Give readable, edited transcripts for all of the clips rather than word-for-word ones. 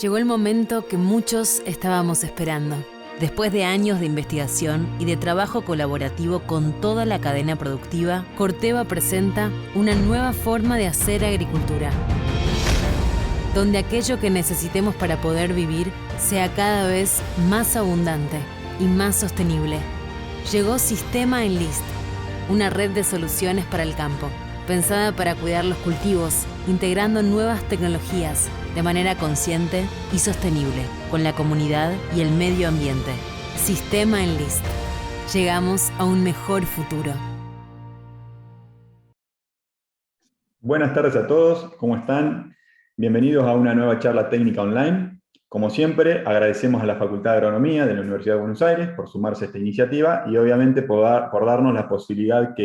Llegó el momento que muchos estábamos esperando. Después de años de investigación y de trabajo colaborativo con toda la cadena productiva, Corteva presenta una nueva forma de hacer agricultura, donde aquello que necesitemos para poder vivir sea cada vez más abundante y más sostenible. Llegó Sistema Enlist, una red de soluciones para el campo, pensada para cuidar los cultivos, integrando nuevas tecnologías de manera consciente y sostenible, con la comunidad y el medio ambiente. Sistema Enlist. Llegamos a un mejor futuro. Buenas tardes a todos, ¿cómo están? Bienvenidos a una nueva charla técnica online. Como siempre, agradecemos a la Facultad de Agronomía de la Universidad de Buenos Aires por sumarse a esta iniciativa y obviamente por darnos la posibilidad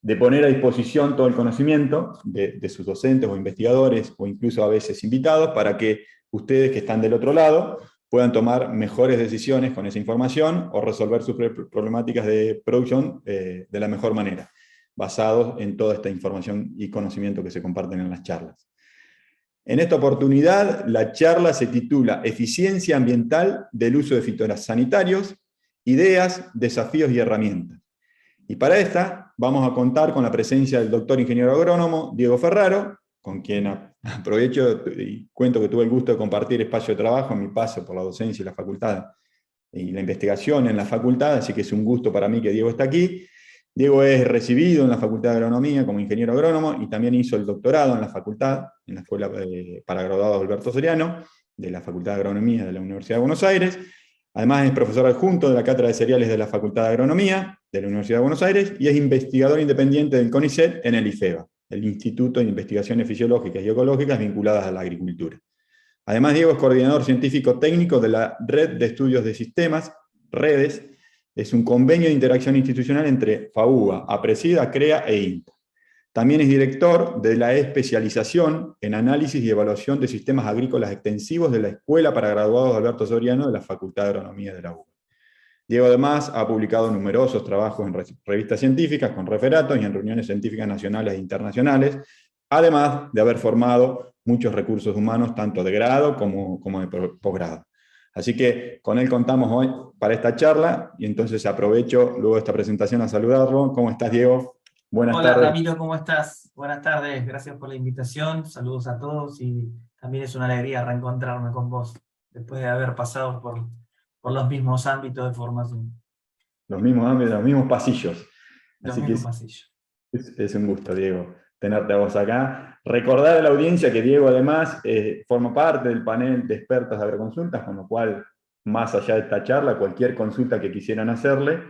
de poner a disposición todo el conocimiento de sus docentes o investigadores o incluso a veces invitados para que ustedes que están del otro lado puedan tomar mejores decisiones con esa información o resolver sus problemáticas de producción de la mejor manera, basados en toda esta información y conocimiento que se comparten en las charlas. En esta oportunidad, la charla se titula Eficiencia ambiental del uso de fitosanitarios, ideas, desafíos y herramientas. Y para esta vamos a contar con la presencia del doctor ingeniero agrónomo Diego Ferraro, con quien aprovecho y cuento que tuve el gusto de compartir espacio de trabajo en mi paso por la docencia y la facultad y la investigación en la facultad, así que es un gusto para mí que Diego está aquí. Diego es recibido en la Facultad de Agronomía como ingeniero agrónomo y también hizo el doctorado en la facultad, en la Escuela para Graduados Alberto Soriano, de la Facultad de Agronomía de la Universidad de Buenos Aires. Además es profesor adjunto de la Cátedra de Cereales de la Facultad de Agronomía de la Universidad de Buenos Aires y es investigador independiente del CONICET en el IFEBA, el Instituto de Investigaciones Fisiológicas y Ecológicas vinculadas a la agricultura. Además, Diego es coordinador científico técnico de la Red de Estudios de Sistemas, REDES. Es un convenio de interacción institucional entre FAUBA, APRESIDA, CREA e INTA. También es director de la especialización en análisis y evaluación de sistemas agrícolas extensivos de la Escuela para Graduados Alberto Soriano de la Facultad de Agronomía de la UBA. Diego además ha publicado numerosos trabajos en revistas científicas con referatos y en reuniones científicas nacionales e internacionales, además de haber formado muchos recursos humanos tanto de grado como de posgrado. Así que con él contamos hoy para esta charla, y entonces aprovecho luego de esta presentación a saludarlo. ¿Cómo estás, Diego? Buenas tardes. Hola, Ramiro, ¿cómo estás? Buenas tardes, gracias por la invitación, saludos a todos, y también es una alegría reencontrarme con vos, después de haber pasado por los mismos ámbitos de formación. Los mismos ámbitos, los mismos pasillos. Así que es un gusto, Diego, tenerte a vos acá. Recordar a la audiencia que Diego además forma parte del panel de expertos de agroconsultas, con lo cual, más allá de esta charla, cualquier consulta que quisieran hacerle,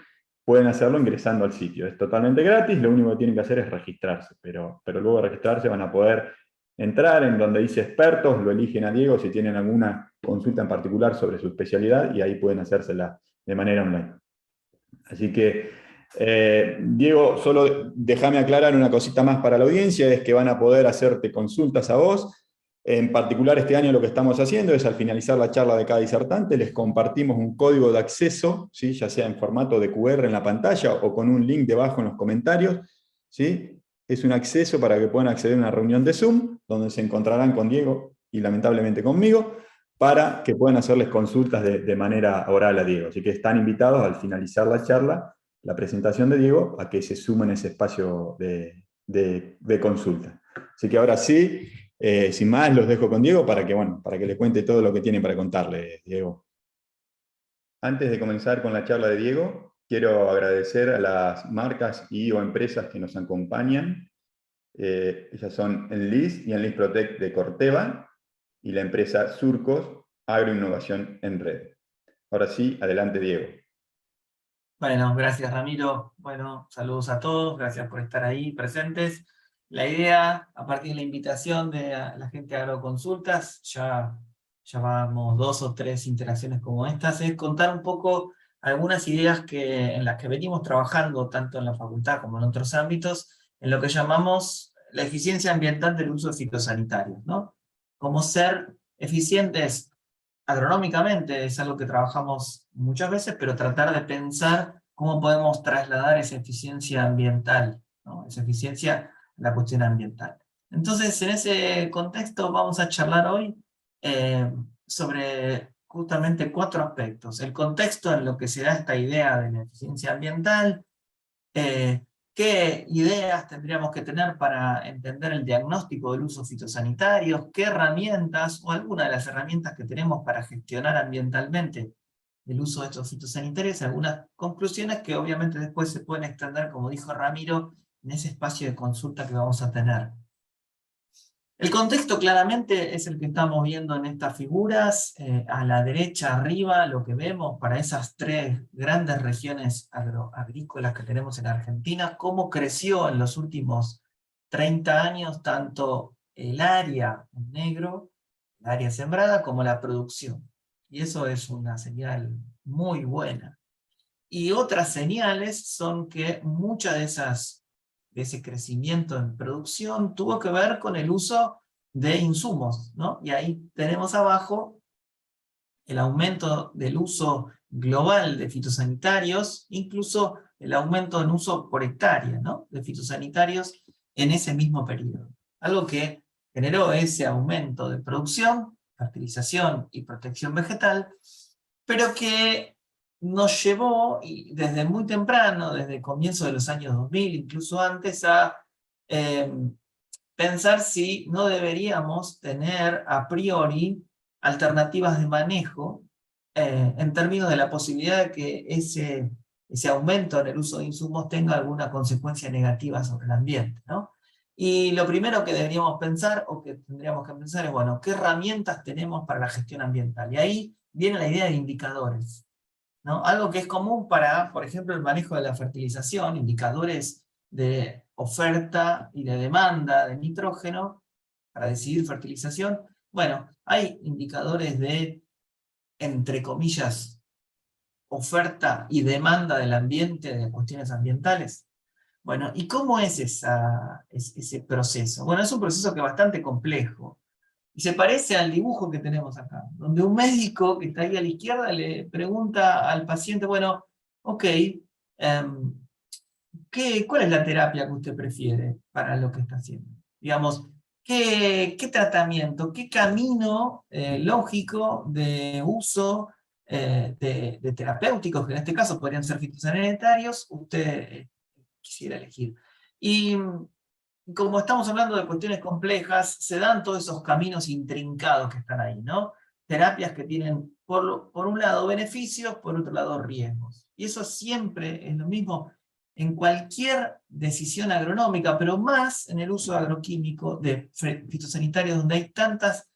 pueden hacerlo ingresando al sitio. Es totalmente gratis, lo único que tienen que hacer es registrarse, pero luego de registrarse van a poder entrar en donde dice expertos, lo eligen a Diego si tienen alguna consulta en particular sobre su especialidad, y ahí pueden hacérsela de manera online. Así que, Diego, solo déjame aclarar una cosita más para la audiencia, es que van a poder hacerte consultas a vos. En particular este año lo que estamos haciendo es, al finalizar la charla de cada disertante, les compartimos un código de acceso, ¿sí? Ya sea en formato de QR en la pantalla o con un link debajo en los comentarios, ¿sí? Es un acceso para que puedan acceder a una reunión de Zoom, donde se encontrarán con Diego y lamentablemente conmigo, para que puedan hacerles consultas de manera oral a Diego. Así que están invitados al finalizar la charla, la presentación de Diego, a que se sumen a ese espacio de consulta. Así que ahora sí, sin más, los dejo con Diego para que le cuente todo lo que tiene para contarle, Diego. Antes de comenzar con la charla de Diego, quiero agradecer a las marcas y o empresas que nos acompañan. Ellas son Enlist y Enlist Protect de Corteva, y la empresa Surcos, Agroinnovación en Red. Ahora sí, adelante, Diego. Bueno, gracias, Ramiro. Bueno, saludos a todos, gracias por estar ahí presentes. La idea, a partir de la invitación de la gente de Agroconsultas, ya vamos 2 o 3 interacciones como estas, es contar un poco algunas ideas en las que venimos trabajando, tanto en la facultad como en otros ámbitos, en lo que llamamos la eficiencia ambiental del uso de fitosanitarios, ¿no? Cómo ser eficientes agronómicamente, es algo que trabajamos muchas veces, pero tratar de pensar cómo podemos trasladar esa eficiencia ambiental, ¿no? Esa eficiencia a la cuestión ambiental. Entonces, en ese contexto vamos a charlar hoy sobre justamente 4 aspectos. El contexto en lo que se da esta idea de la eficiencia ambiental, qué ideas tendríamos que tener para entender el diagnóstico del uso fitosanitario, qué herramientas, o alguna de las herramientas que tenemos para gestionar ambientalmente el uso de estos fitosanitarios, algunas conclusiones que obviamente después se pueden extender, como dijo Ramiro, en ese espacio de consulta que vamos a tener. El contexto claramente es el que estamos viendo en estas figuras. A la derecha arriba lo que vemos para esas 3 grandes regiones agrícolas que tenemos en Argentina, cómo creció en los últimos 30 años tanto el área en negro, el área sembrada, como la producción. Y eso es una señal muy buena. Y otras señales son que muchas de ese crecimiento en producción tuvo que ver con el uso de insumos, ¿no? Y ahí tenemos abajo el aumento del uso global de fitosanitarios, incluso el aumento en uso por hectárea, ¿no?, de fitosanitarios en ese mismo periodo. Algo que generó ese aumento de producción, fertilización y protección vegetal, pero que nos llevó, y desde muy temprano, desde el comienzo de los años 2000, incluso antes, a pensar si no deberíamos tener a priori alternativas de manejo en términos de la posibilidad de que ese aumento en el uso de insumos tenga alguna consecuencia negativa sobre el ambiente, ¿no? Y lo primero que deberíamos pensar, o que tendríamos que pensar, es, bueno, ¿qué herramientas tenemos para la gestión ambiental? Y ahí viene la idea de indicadores, ¿no? Algo que es común para, por ejemplo, el manejo de la fertilización, indicadores de oferta y de demanda de nitrógeno para decidir fertilización. Bueno, hay indicadores de, entre comillas, oferta y demanda del ambiente, de cuestiones ambientales. Bueno, ¿y cómo es ese proceso? Bueno, es un proceso que es bastante complejo. Y se parece al dibujo que tenemos acá, donde un médico que está ahí a la izquierda le pregunta al paciente, bueno, ok, ¿cuál es la terapia que usted prefiere para lo que está haciendo? Digamos, ¿qué tratamiento, qué camino lógico de uso de terapéuticos, que en este caso podrían ser fitosanitarios, usted quisiera elegir? Y como estamos hablando de cuestiones complejas, se dan todos esos caminos intrincados que están ahí, ¿no? Terapias que tienen, por un lado, beneficios, por otro lado, riesgos. Y eso siempre es lo mismo en cualquier decisión agronómica, pero más en el uso agroquímico de fitosanitarios, donde hay tantas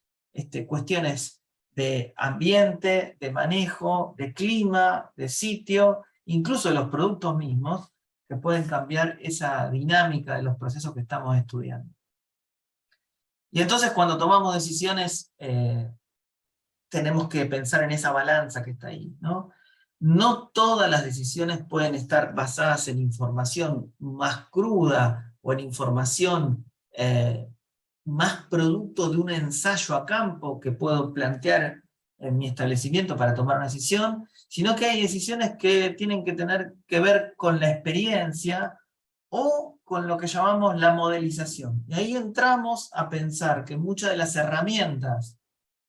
cuestiones de ambiente, de manejo, de clima, de sitio, incluso de los productos mismos, que pueden cambiar esa dinámica de los procesos que estamos estudiando. Y entonces cuando tomamos decisiones, tenemos que pensar en esa balanza que está ahí, ¿no? No todas las decisiones pueden estar basadas en información más cruda, o en información más producto de un ensayo a campo que puedo plantear en mi establecimiento para tomar una decisión, sino que hay decisiones que tienen que tener que ver con la experiencia o con lo que llamamos la modelización. Y ahí entramos a pensar que muchas de las herramientas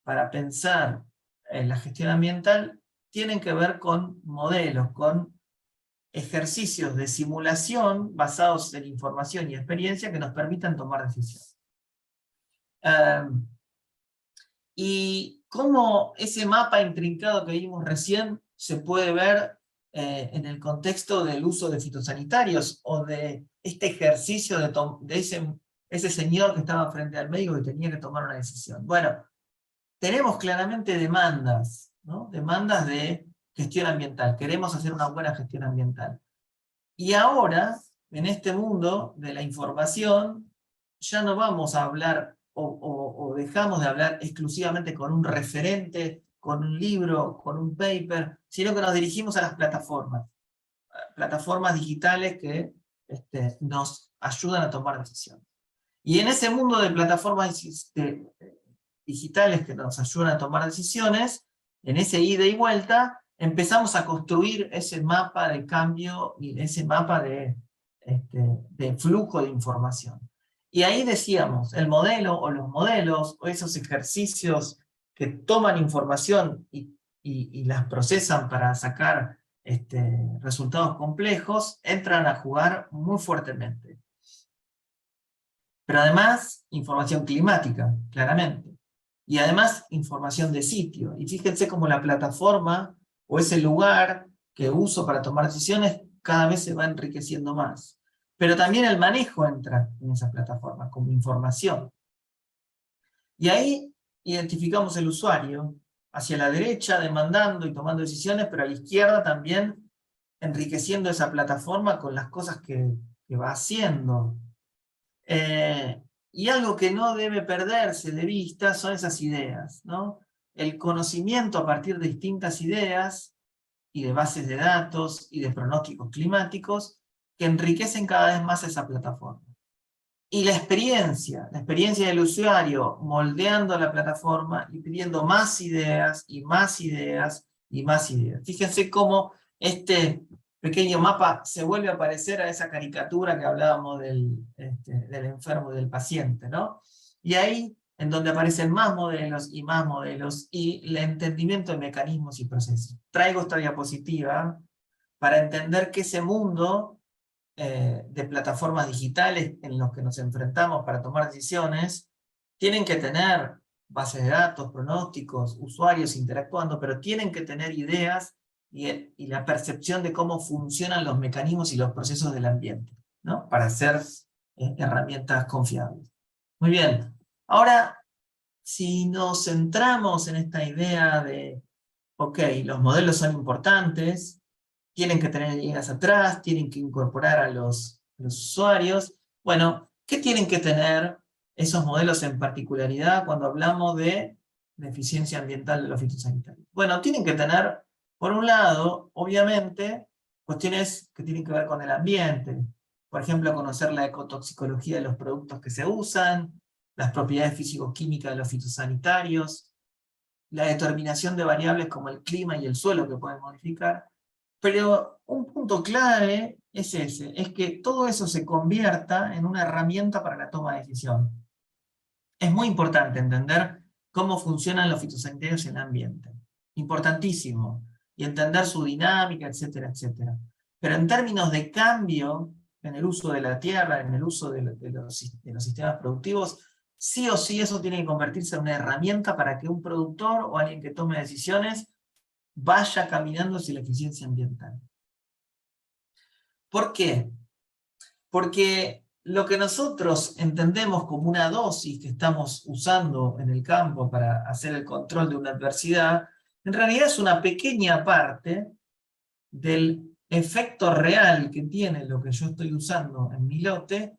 para pensar en la gestión ambiental tienen que ver con modelos, con ejercicios de simulación basados en información y experiencia que nos permitan tomar decisiones. Y cómo ese mapa intrincado que vimos recién se puede ver en el contexto del uso de fitosanitarios, o de este ejercicio de ese señor que estaba frente al médico que tenía que tomar una decisión. Bueno, tenemos claramente demandas, ¿no? Demandas de gestión ambiental. Queremos hacer una buena gestión ambiental. Y ahora, en este mundo de la información, ya no vamos a hablar o dejamos de hablar exclusivamente con un referente, con un libro, con un paper, sino que nos dirigimos a las plataformas digitales que nos ayudan a tomar decisiones. Y en ese mundo de plataformas digitales que nos ayudan a tomar decisiones, en ese ida y vuelta, empezamos a construir ese mapa de cambio y ese mapa de flujo de información. Y ahí decíamos, el modelo o los modelos, o esos ejercicios que toman información y las procesan para sacar resultados complejos, entran a jugar muy fuertemente. Pero además, información climática, claramente. Y además, información de sitio. Y fíjense cómo la plataforma o ese lugar que uso para tomar decisiones cada vez se va enriqueciendo más. Pero también el manejo entra en esa plataforma como información. Y ahí identificamos el usuario hacia la derecha, demandando y tomando decisiones, pero a la izquierda también enriqueciendo esa plataforma con las cosas que va haciendo. Y algo que no debe perderse de vista son esas ideas, ¿no? El conocimiento a partir de distintas ideas y de bases de datos y de pronósticos climáticos que enriquecen cada vez más esa plataforma. Y la experiencia del usuario moldeando la plataforma y pidiendo más ideas y más ideas y más ideas. Fíjense cómo este pequeño mapa se vuelve a parecer a esa caricatura que hablábamos del enfermo y del paciente, ¿no? Y ahí, en donde aparecen más modelos y el entendimiento de mecanismos y procesos. Traigo esta diapositiva para entender que ese mundo de plataformas digitales en los que nos enfrentamos para tomar decisiones, tienen que tener bases de datos, pronósticos, usuarios interactuando, pero tienen que tener ideas y la percepción de cómo funcionan los mecanismos y los procesos del ambiente, ¿no? Para ser herramientas confiables. Muy bien. Ahora, si nos centramos en esta idea de, ok, los modelos son importantes, tienen que tener ideas atrás, tienen que incorporar a los usuarios. Bueno, ¿qué tienen que tener esos modelos en particularidad cuando hablamos de eficiencia ambiental de los fitosanitarios? Bueno, tienen que tener, por un lado, obviamente, cuestiones que tienen que ver con el ambiente. Por ejemplo, conocer la ecotoxicología de los productos que se usan, las propiedades físico-químicas de los fitosanitarios, la determinación de variables como el clima y el suelo que pueden modificar. Pero un punto clave es ese, es que todo eso se convierta en una herramienta para la toma de decisión. Es muy importante entender cómo funcionan los fitosanitarios en el ambiente. Importantísimo. Y entender su dinámica, etcétera, etcétera. Pero en términos de cambio en el uso de la tierra, en el uso de los sistemas productivos, sí o sí eso tiene que convertirse en una herramienta para que un productor o alguien que tome decisiones vaya caminando hacia la eficiencia ambiental. ¿Por qué? Porque lo que nosotros entendemos como una dosis que estamos usando en el campo para hacer el control de una adversidad, en realidad es una pequeña parte del efecto real que tiene lo que yo estoy usando en mi lote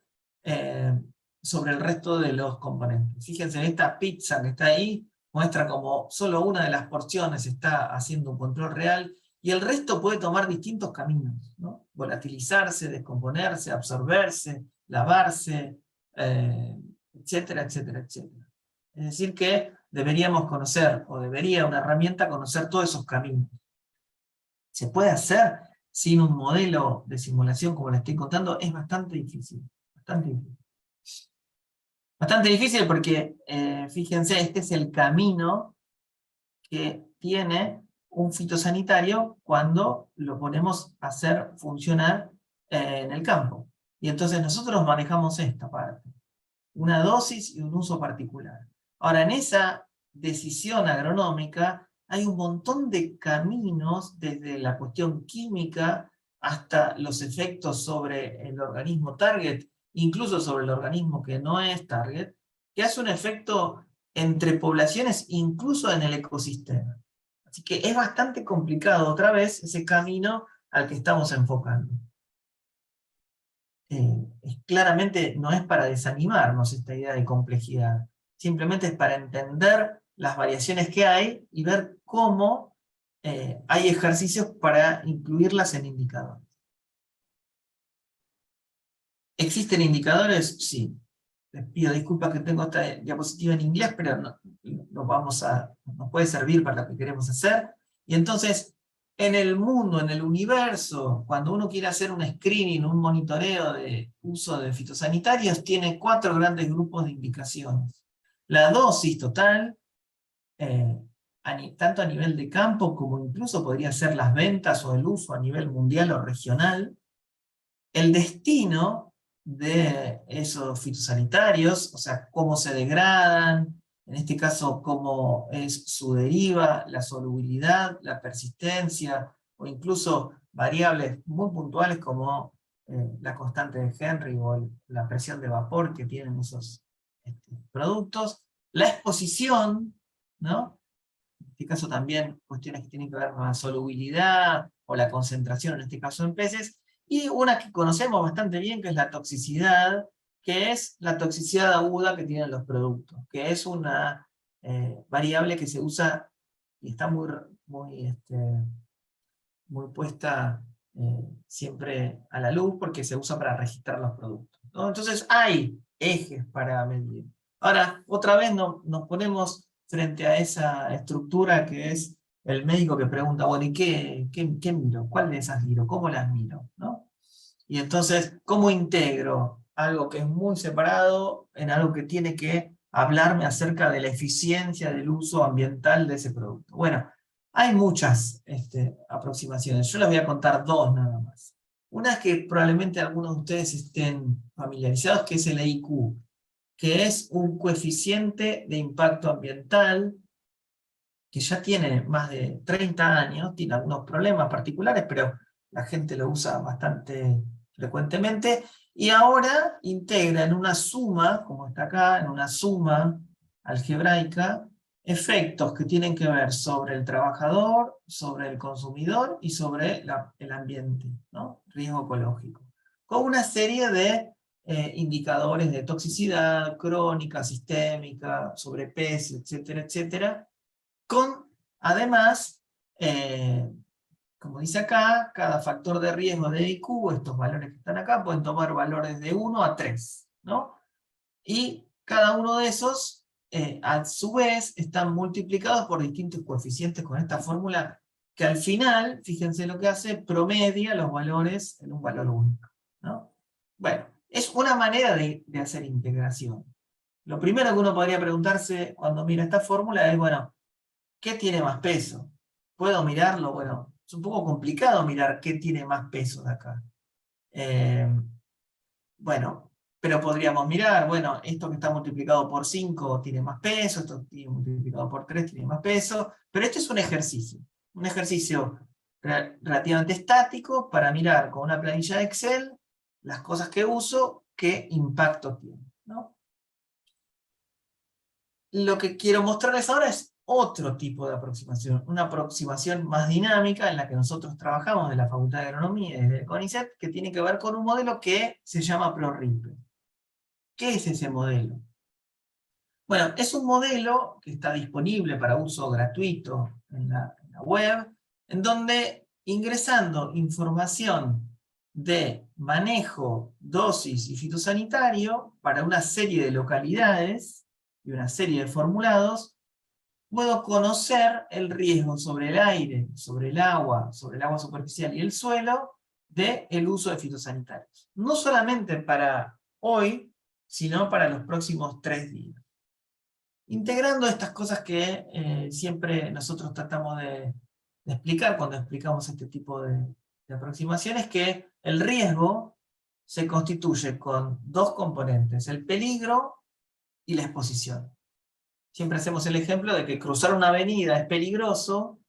sobre el resto de los componentes. Fíjense, esta pizza que está ahí muestra como solo una de las porciones está haciendo un control real, y el resto puede tomar distintos caminos, ¿no? Volatilizarse, descomponerse, absorberse, lavarse, etcétera, etcétera, etcétera. Es decir que deberíamos conocer, o debería una herramienta conocer todos esos caminos. ¿Se puede hacer sin un modelo de simulación como le estoy contando? Es bastante difícil, bastante difícil. Bastante difícil porque, fíjense, este es el camino que tiene un fitosanitario cuando lo ponemos a hacer funcionar en el campo. Y entonces nosotros manejamos esta parte, una dosis y un uso particular. Ahora, en esa decisión agronómica hay un montón de caminos, desde la cuestión química hasta los efectos sobre el organismo target, incluso sobre el organismo que no es target, que hace un efecto entre poblaciones, incluso en el ecosistema. Así que es bastante complicado, otra vez, ese camino al que estamos enfocando. Claramente no es para desanimarnos esta idea de complejidad, simplemente es para entender las variaciones que hay y ver cómo hay ejercicios para incluirlas en indicadores. ¿Existen indicadores? Sí. Les pido disculpas que tengo esta diapositiva en inglés, pero nos puede servir para lo que queremos hacer. Y entonces, en el mundo, en el universo, cuando uno quiere hacer un screening, un monitoreo de uso de fitosanitarios, tiene 4 grandes grupos de indicaciones. La dosis total, tanto a nivel de campo como incluso podría ser las ventas o el uso a nivel mundial o regional, el destino de esos fitosanitarios, o sea, cómo se degradan, en este caso cómo es su deriva, la solubilidad, la persistencia, o incluso variables muy puntuales como la constante de Henry o la presión de vapor que tienen esos productos, la exposición, ¿no? En este caso también cuestiones que tienen que ver con la solubilidad o la concentración, en este caso en peces, y una que conocemos bastante bien, que es la toxicidad, que es la toxicidad aguda que tienen los productos, que es una variable que se usa y está muy puesta siempre a la luz porque se usa para registrar los productos, ¿no? Entonces hay ejes para medir. Ahora, otra vez nos ponemos frente a esa estructura que es el médico que pregunta, bueno, ¿y qué miro? ¿Cuál de esas miro? ¿Cómo las miro? ¿No? Y entonces, ¿cómo integro algo que es muy separado en algo que tiene que hablarme acerca de la eficiencia del uso ambiental de ese producto? Bueno, hay muchas aproximaciones. Yo les voy a contar dos nada más. Una es que probablemente algunos de ustedes estén familiarizados, que es el EIQ, que es un coeficiente de impacto ambiental que ya tiene más de 30 años, tiene algunos problemas particulares, pero la gente lo usa bastante frecuentemente, y ahora integra en una suma, como está acá, en una suma algebraica, efectos que tienen que ver sobre el trabajador, sobre el consumidor y sobre el ambiente, ¿no? Riesgo ecológico. Con una serie de indicadores de toxicidad crónica, sistémica, sobrepeso, etcétera, etcétera, con, además, como dice acá, cada factor de riesgo de IQ, estos valores que están acá, pueden tomar valores de 1 a 3, ¿no? Y cada uno de esos, a su vez, están multiplicados por distintos coeficientes con esta fórmula, que al final, fíjense lo que hace, promedia los valores en un valor único, ¿no? Bueno, es una manera de hacer integración. Lo primero que uno podría preguntarse cuando mira esta fórmula es, bueno, ¿qué tiene más peso? ¿Puedo mirarlo? Bueno, es un poco complicado mirar qué tiene más peso de acá. Bueno, pero podríamos mirar, bueno, esto que está multiplicado por 5 tiene más peso, esto tiene multiplicado por 3 tiene más peso, pero este es un ejercicio relativamente estático para mirar con una planilla de Excel las cosas que uso, qué impacto tiene, ¿no? Lo que quiero mostrarles ahora es otro tipo de aproximación, una aproximación más dinámica en la que nosotros trabajamos de la Facultad de Agronomía y de CONICET, que tiene que ver con un modelo que se llama ProRIPE. ¿Qué es ese modelo? Bueno, es un modelo que está disponible para uso gratuito en la web, en donde ingresando información de manejo, dosis y fitosanitario para una serie de localidades y una serie de formulados, puedo conocer el riesgo sobre el aire, sobre el agua superficial y el suelo del uso de fitosanitarios. No solamente para hoy, sino para los próximos 3 días. Integrando estas cosas que siempre nosotros tratamos de explicar cuando explicamos este tipo de aproximaciones, que el riesgo se constituye con 2 componentes, el peligro y la exposición. Siempre hacemos el ejemplo de que cruzar una avenida es peligroso,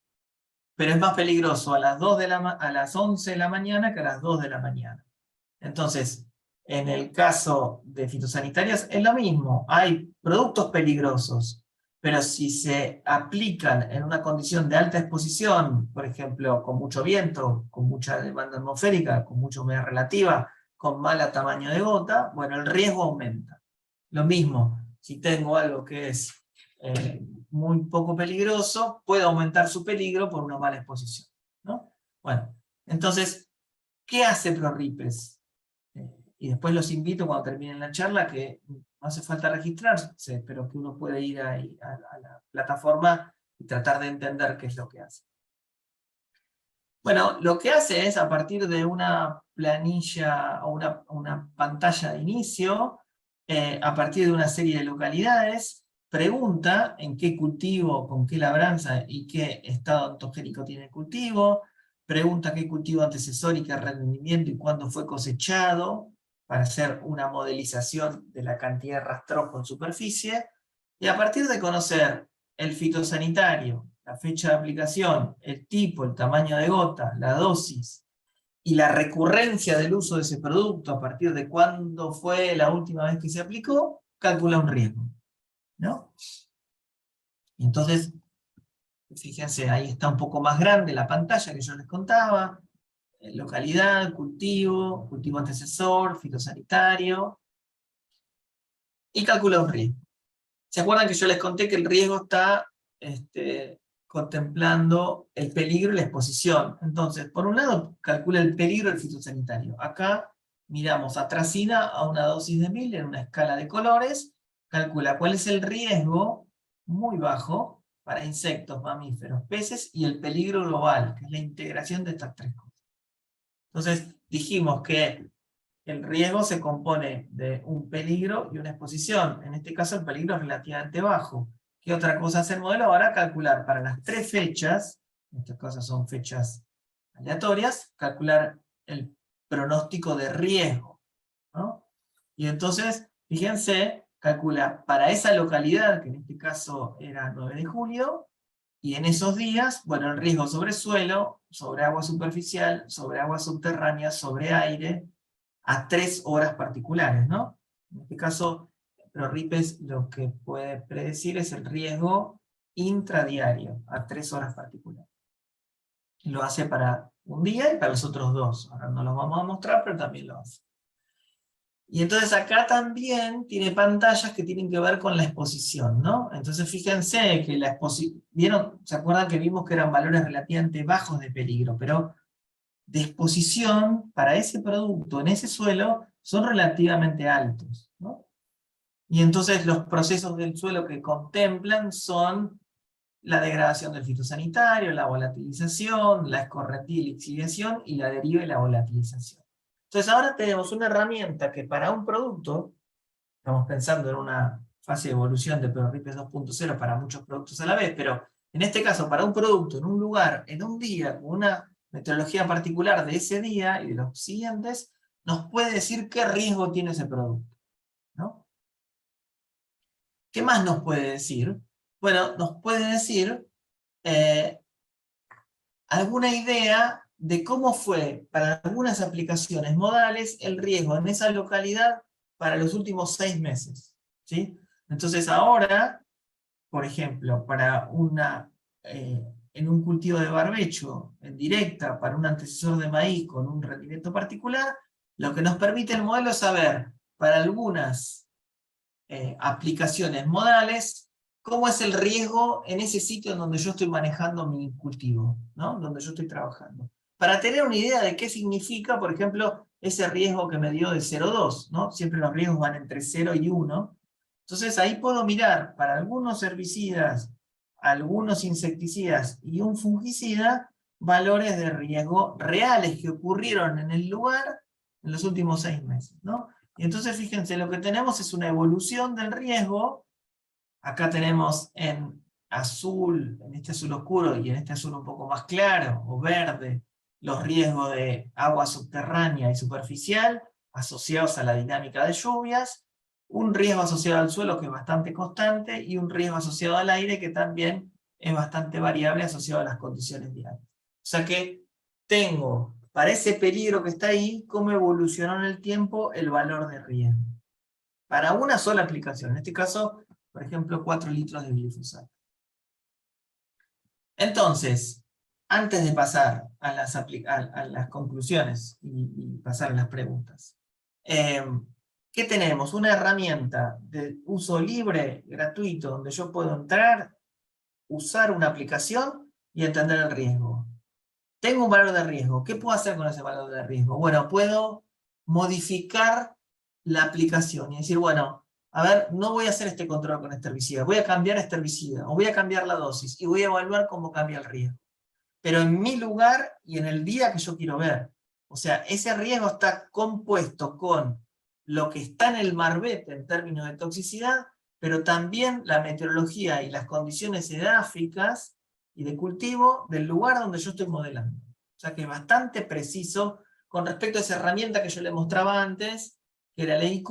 pero es más peligroso a las 11 de la mañana que a las 2 de la mañana. Entonces, en el caso de fitosanitarias es lo mismo, hay productos peligrosos, pero si se aplican en una condición de alta exposición, por ejemplo, con mucho viento, con mucha demanda atmosférica, con mucha humedad relativa, con mal tamaño de gota, bueno, el riesgo aumenta. Lo mismo, si tengo algo que es muy poco peligroso, puede aumentar su peligro por una mala exposición, ¿no? Bueno, entonces, ¿qué hace ProRIPES? Y después los invito cuando terminen la charla, que no hace falta registrarse, pero que uno puede ir ahí a la plataforma y tratar de entender qué es lo que hace. Bueno, lo que hace es, a partir de una planilla o una pantalla de inicio, a partir de una serie de localidades, pregunta en qué cultivo, con qué labranza y qué estado ontogénico tiene el cultivo, pregunta qué cultivo antecesor y qué rendimiento y cuándo fue cosechado, para hacer una modelización de la cantidad de rastrojo en superficie, y a partir de conocer el fitosanitario, la fecha de aplicación, el tipo, el tamaño de gota, la dosis, y la recurrencia del uso de ese producto a partir de cuándo fue la última vez que se aplicó, calcula un riesgo, ¿no? Entonces, fíjense, ahí está un poco más grande la pantalla que yo les contaba, localidad, cultivo, cultivo antecesor, fitosanitario, y calcula un riesgo. ¿Se acuerdan que yo les conté que el riesgo está contemplando el peligro y la exposición? Entonces, por un lado, calcula el peligro del fitosanitario. Acá miramos atracina a una dosis de 1000 en una escala de colores, calcula cuál es el riesgo muy bajo para insectos, mamíferos, peces, y el peligro global, que es la integración de estas tres cosas. Entonces, dijimos que el riesgo se compone de un peligro y una exposición. En este caso el peligro es relativamente bajo. ¿Qué otra cosa hace el modelo? Ahora calcular para las 3 fechas, en estas cosas son fechas aleatorias, calcular el pronóstico de riesgo, ¿no? Y entonces, fíjense, calcula para esa localidad, que en este caso era 9 de julio, y en esos días, bueno, el riesgo sobre suelo, sobre agua superficial, sobre agua subterránea, sobre aire, a 3 horas particulares, ¿no? En este caso, ProRIPES lo que puede predecir es el riesgo intradiario, a 3 horas particulares. Lo hace para un día y para los otros 2. Ahora no los vamos a mostrar, pero también lo hace. Y entonces acá también tiene pantallas que tienen que ver con la exposición, ¿no? Entonces fíjense que la exposición, ¿vieron? ¿Se acuerdan que vimos que eran valores relativamente bajos de peligro? Pero de exposición para ese producto en ese suelo son relativamente altos, ¿no? Y entonces los procesos del suelo que contemplan son la degradación del fitosanitario, la volatilización, la escorrentilixiviación y la deriva y la volatilización. Entonces ahora tenemos una herramienta que para un producto, estamos pensando en una fase de evolución de ProRIPES 2.0 para muchos productos a la vez, pero en este caso para un producto, en un lugar, en un día, con una meteorología particular de ese día y de los siguientes, nos puede decir qué riesgo tiene ese producto, ¿no? ¿Qué más nos puede decir? Bueno, nos puede decir alguna idea de cómo fue para algunas aplicaciones modales el riesgo en esa localidad para los últimos 6 meses, ¿sí? Entonces ahora, por ejemplo, para en un cultivo de barbecho en directa para un antecesor de maíz con un rendimiento particular, lo que nos permite el modelo es saber para algunas aplicaciones modales cómo es el riesgo en ese sitio en donde yo estoy manejando mi cultivo, ¿no? Donde yo estoy trabajando. Para tener una idea de qué significa, por ejemplo, ese riesgo que me dio de 0,2, ¿no? Siempre los riesgos van entre 0 y 1. Entonces ahí puedo mirar para algunos herbicidas, algunos insecticidas y un fungicida, valores de riesgo reales que ocurrieron en el lugar en los últimos 6 meses, ¿no? Y entonces fíjense, lo que tenemos es una evolución del riesgo. Acá tenemos en azul, en este azul oscuro y en este azul un poco más claro, o verde, los riesgos de agua subterránea y superficial, asociados a la dinámica de lluvias, un riesgo asociado al suelo que es bastante constante, y un riesgo asociado al aire que también es bastante variable asociado a las condiciones diarias. O sea que tengo, para ese peligro que está ahí, cómo evolucionó en el tiempo el valor de riesgo. Para una sola aplicación, en este caso, por ejemplo, 4 litros de glifosato. Entonces, antes de pasar a las conclusiones y pasar a las preguntas, ¿qué tenemos? Una herramienta de uso libre, gratuito, donde yo puedo entrar, usar una aplicación y entender el riesgo. Tengo un valor de riesgo. ¿Qué puedo hacer con ese valor de riesgo? Bueno, puedo modificar la aplicación y decir, bueno, a ver, no voy a hacer este control con este herbicida, voy a cambiar este herbicida, o voy a cambiar la dosis, y voy a evaluar cómo cambia el riesgo. Pero en mi lugar y en el día que yo quiero ver. O sea, ese riesgo está compuesto con lo que está en el marbete en términos de toxicidad, pero también la meteorología y las condiciones edáficas y de cultivo del lugar donde yo estoy modelando. O sea que es bastante preciso con respecto a esa herramienta que yo le mostraba antes, que era el EIQ,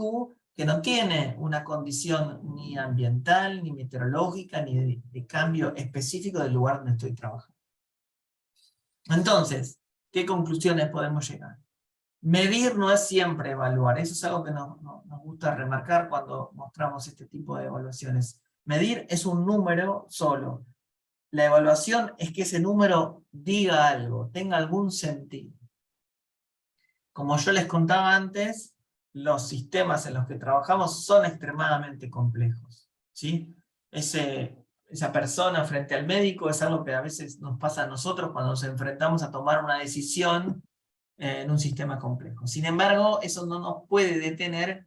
que no tiene una condición ni ambiental, ni meteorológica, ni de cambio específico del lugar donde estoy trabajando. Entonces, ¿qué conclusiones podemos llegar? Medir no es siempre evaluar, eso es algo que nos gusta remarcar cuando mostramos este tipo de evaluaciones. Medir es un número solo. La evaluación es que ese número diga algo, tenga algún sentido. Como yo les contaba antes, los sistemas en los que trabajamos son extremadamente complejos, ¿sí? Esa persona frente al médico es algo que a veces nos pasa a nosotros cuando nos enfrentamos a tomar una decisión en un sistema complejo. Sin embargo, eso no nos puede detener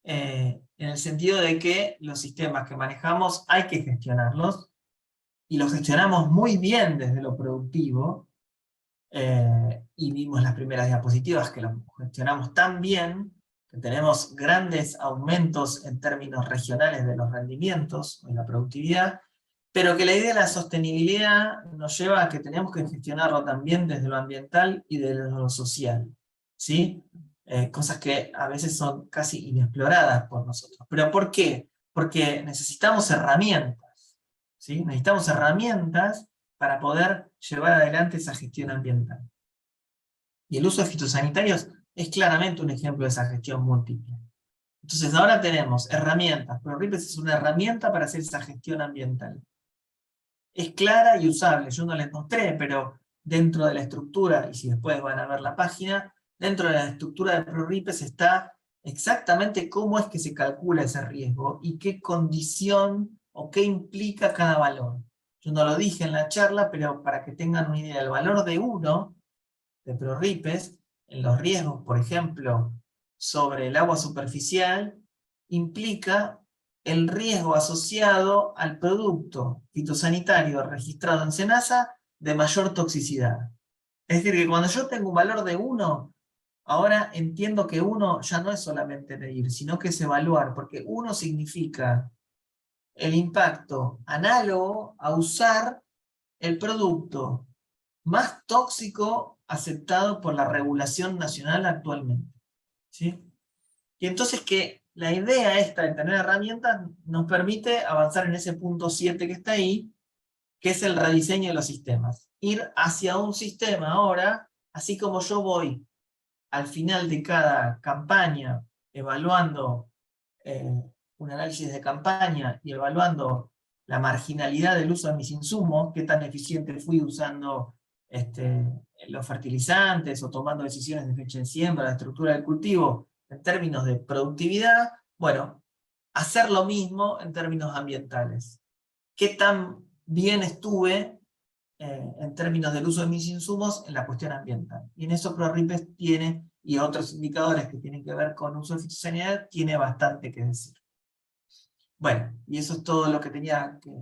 en el sentido de que los sistemas que manejamos hay que gestionarlos, y los gestionamos muy bien desde lo productivo, y vimos las primeras diapositivas que los gestionamos tan bien, que tenemos grandes aumentos en términos regionales de los rendimientos en la productividad, pero que la idea de la sostenibilidad nos lleva a que tenemos que gestionarlo también desde lo ambiental y desde lo social, ¿sí? Cosas que a veces son casi inexploradas por nosotros. ¿Pero por qué? Porque necesitamos herramientas, ¿sí? Necesitamos herramientas para poder llevar adelante esa gestión ambiental. Y el uso de fitosanitarios es claramente un ejemplo de esa gestión múltiple. Entonces ahora tenemos herramientas, ProRipes es una herramienta para hacer esa gestión ambiental. Es clara y usable, yo no les mostré, pero dentro de la estructura, y si después van a ver la página, dentro de la estructura de ProRipes está exactamente cómo es que se calcula ese riesgo y qué condición o qué implica cada valor. Yo no lo dije en la charla, pero para que tengan una idea, el valor de 1 de ProRipes, en los riesgos, por ejemplo, sobre el agua superficial, implica el riesgo asociado al producto fitosanitario registrado en SENASA de mayor toxicidad. Es decir, que cuando yo tengo un valor de 1, ahora entiendo que 1 ya no es solamente medir, sino que es evaluar, porque 1 significa el impacto análogo a usar el producto más tóxico aceptado por la regulación nacional actualmente, ¿sí? Y entonces que la idea esta de tener herramientas nos permite avanzar en ese punto 7 que está ahí, que es el rediseño de los sistemas. Ir hacia un sistema ahora, así como yo voy al final de cada campaña evaluando un análisis de campaña y evaluando la marginalidad del uso de mis insumos, qué tan eficiente fui usando los fertilizantes o tomando decisiones de fecha de siembra, la estructura del cultivo, en términos de productividad, bueno, hacer lo mismo en términos ambientales. ¿Qué tan bien estuve en términos del uso de mis insumos en la cuestión ambiental? Y en eso ProRipes tiene, y otros indicadores que tienen que ver con uso de fitosanidad, tiene bastante que decir. Bueno, y eso es todo lo que tenía que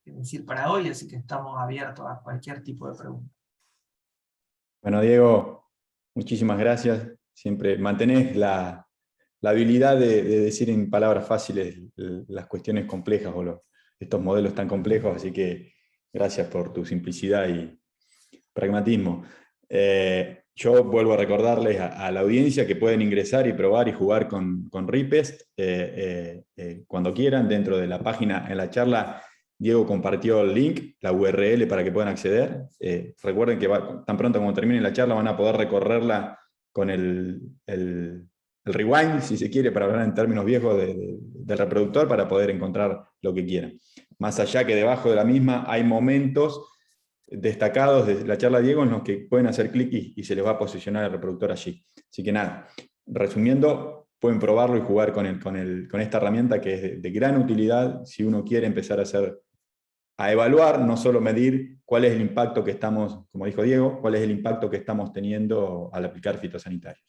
decir para hoy, así que estamos abiertos a cualquier tipo de pregunta. Bueno, Diego, muchísimas gracias. Siempre mantenés la habilidad de decir en palabras fáciles las cuestiones complejas o estos modelos tan complejos, así que gracias por tu simplicidad y pragmatismo. Yo vuelvo a recordarles a la audiencia que pueden ingresar y probar y jugar con Ripes cuando quieran. Dentro de la página, en la charla, Diego compartió el link, la URL para que puedan acceder. Recuerden que tan pronto como termine la charla van a poder recorrerla con el rewind, si se quiere, para hablar en términos viejos del reproductor, para poder encontrar lo que quieran. Más allá que debajo de la misma hay momentos destacados de la charla de Diego en los que pueden hacer clic y se les va a posicionar el reproductor allí. Así que nada, resumiendo, pueden probarlo y jugar con esta herramienta que es de gran utilidad si uno quiere empezar a evaluar, no solo medir cuál es el impacto que estamos, como dijo Diego, cuál es el impacto que estamos teniendo al aplicar fitosanitarios.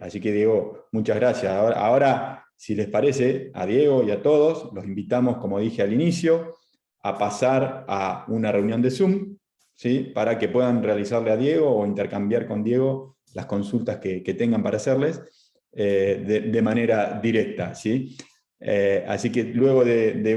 Así que Diego, muchas gracias. Ahora, si les parece, a Diego y a todos, los invitamos, como dije al inicio, a pasar a una reunión de Zoom, ¿sí? Para que puedan realizarle a Diego o intercambiar con Diego las consultas que tengan para hacerles de manera directa, ¿sí? Así que luego de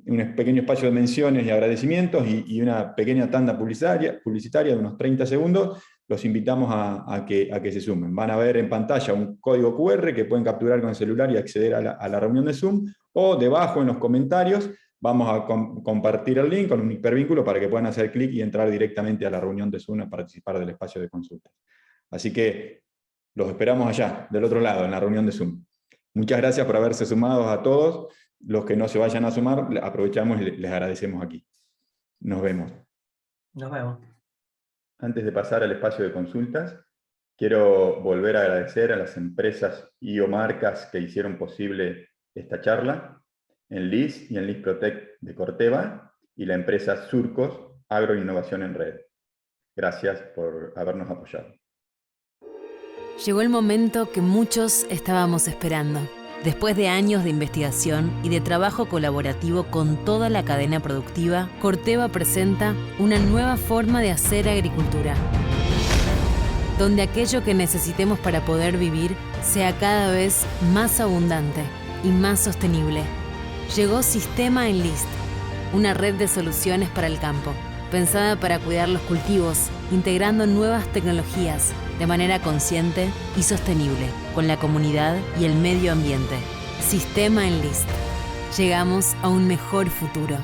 un pequeño espacio de menciones y agradecimientos y una pequeña tanda publicitaria de unos 30 segundos, los invitamos a que se sumen. Van a ver en pantalla un código QR que pueden capturar con el celular y acceder a la reunión de Zoom, o debajo en los comentarios vamos a compartir el link con un hipervínculo para que puedan hacer clic y entrar directamente a la reunión de Zoom a participar del espacio de consulta. Así que los esperamos allá, del otro lado, en la reunión de Zoom. Muchas gracias por haberse sumado a todos. Los que no se vayan a sumar, aprovechamos y les agradecemos aquí. Nos vemos. Nos vemos. Antes de pasar al espacio de consultas, quiero volver a agradecer a las empresas y o marcas que hicieron posible esta charla, Enlist y Enlist Protect de Corteva, y la empresa Surcos, Agroinnovación en Red. Gracias por habernos apoyado. Llegó el momento que muchos estábamos esperando. Después de años de investigación y de trabajo colaborativo con toda la cadena productiva, Corteva presenta una nueva forma de hacer agricultura, donde aquello que necesitemos para poder vivir sea cada vez más abundante y más sostenible. Llegó Sistema Enlist, una red de soluciones para el campo, pensada para cuidar los cultivos, integrando nuevas tecnologías de manera consciente y sostenible, con la comunidad y el medio ambiente. Sistema Enlist. Llegamos a un mejor futuro.